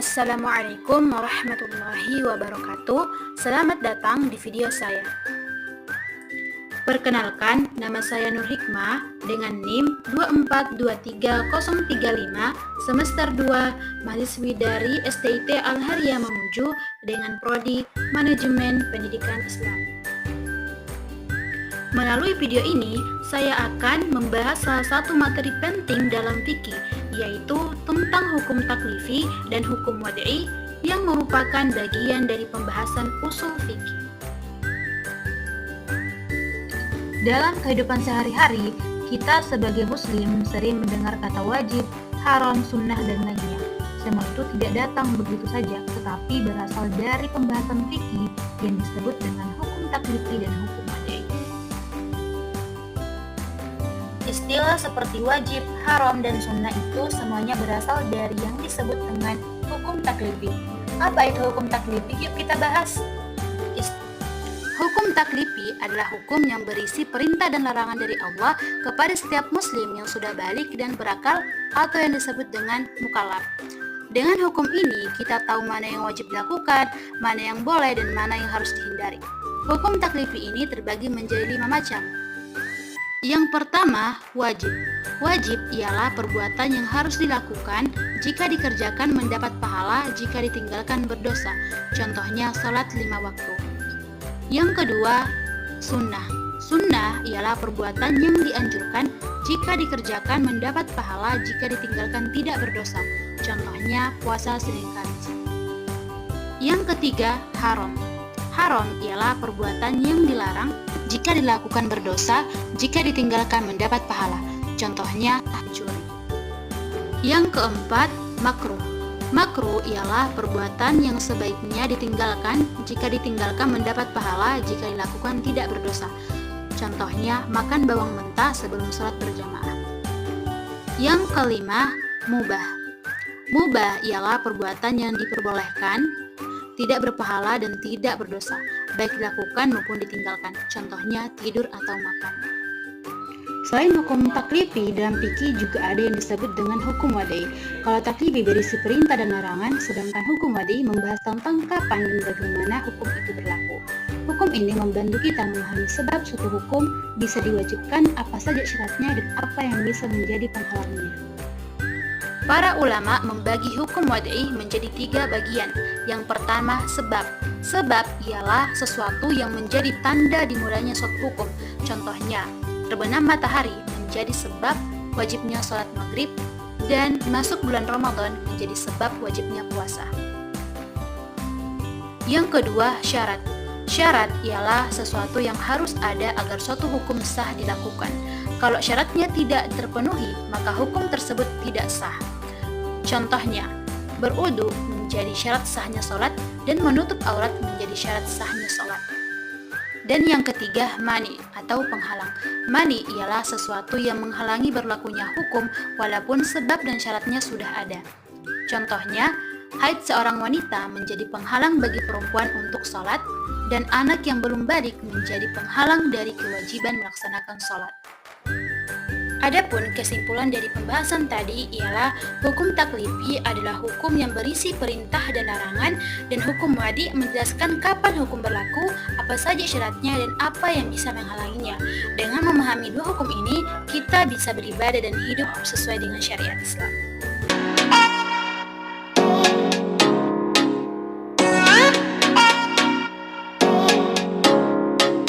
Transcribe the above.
Assalamualaikum warahmatullahi wabarakatuh. Selamat datang di video saya. Perkenalkan, nama saya Nur Hikmah dengan NIM 2423035, semester 2, mahasiswi dari STIT Al-Haria Mamuju dengan prodi Manajemen Pendidikan Islam. Melalui video ini, saya akan membahas salah satu materi penting dalam fikih, yaitu tentang hukum taklifi dan hukum wad'i yang merupakan bagian dari pembahasan usul fikih. Dalam kehidupan sehari-hari, kita sebagai muslim sering mendengar kata wajib, haram, sunnah, dan lainnya. Semua itu tidak datang begitu saja, tetapi berasal dari pembahasan fikih yang disebut dengan hukum taklifi dan hukum wad'i. Istilah seperti wajib, haram, dan sunnah itu semuanya berasal dari yang disebut dengan hukum taklifi. Apa itu hukum taklifi? Yuk kita bahas. Hukum taklifi adalah hukum yang berisi perintah dan larangan dari Allah kepada setiap muslim yang sudah balik dan berakal atau yang disebut dengan mukallaf. Dengan hukum ini, kita tahu mana yang wajib dilakukan, mana yang boleh, dan mana yang harus dihindari. Hukum taklifi ini terbagi menjadi 5 macam. Yang pertama, wajib. Wajib ialah perbuatan yang harus dilakukan jika dikerjakan mendapat pahala, jika ditinggalkan berdosa. Contohnya, salat 5 waktu. Yang kedua, sunnah. Sunnah ialah perbuatan yang dianjurkan jika dikerjakan mendapat pahala, jika ditinggalkan tidak berdosa. Contohnya, puasa Senin Kamis. Yang ketiga, haram. Haram ialah perbuatan yang dilarang jika dilakukan berdosa, jika ditinggalkan mendapat pahala. Contohnya, curi. Yang keempat, makruh. Makruh ialah perbuatan yang sebaiknya ditinggalkan jika ditinggalkan mendapat pahala, jika dilakukan tidak berdosa. Contohnya, makan bawang mentah sebelum sholat berjamaah. Yang kelima, mubah. Mubah ialah perbuatan yang diperbolehkan, tidak berpahala dan tidak berdosa, baik dilakukan maupun ditinggalkan. Contohnya, tidur atau makan. Selain hukum taklifi, dalam fikih juga ada yang disebut dengan hukum wad'i. Kalau taklifi berisi perintah dan larangan, sedangkan hukum wad'i membahas tentang kapan dan bagaimana hukum itu berlaku. Hukum ini membantu kita memahami sebab suatu hukum bisa diwajibkan, apa saja syaratnya, dan apa yang bisa menjadi penghalangnya. Para ulama membagi hukum wad'i menjadi 3 bagian. Yang pertama, sebab. Sebab ialah sesuatu yang menjadi tanda dimulainya suatu hukum. Contohnya, terbenam matahari menjadi sebab wajibnya sholat maghrib, dan masuk bulan Ramadan menjadi sebab wajibnya puasa. Yang kedua, syarat. Syarat ialah sesuatu yang harus ada agar suatu hukum sah dilakukan. Kalau syaratnya tidak terpenuhi, maka hukum tersebut tidak sah. Contohnya, berwudu menjadi syarat sahnya sholat, dan menutup aurat menjadi syarat sahnya sholat. Dan yang ketiga, mani atau penghalang. Mani ialah sesuatu yang menghalangi berlakunya hukum walaupun sebab dan syaratnya sudah ada. Contohnya, haid seorang wanita menjadi penghalang bagi perempuan untuk sholat, dan anak yang belum balik menjadi penghalang dari kewajiban melaksanakan sholat. Adapun kesimpulan dari pembahasan tadi ialah hukum taklifi adalah hukum yang berisi perintah dan larangan, dan hukum wad'i menjelaskan kapan hukum berlaku, apa saja syaratnya, dan apa yang bisa menghalanginya. Dengan memahami 2 hukum ini, kita bisa beribadah dan hidup sesuai dengan syariat Islam.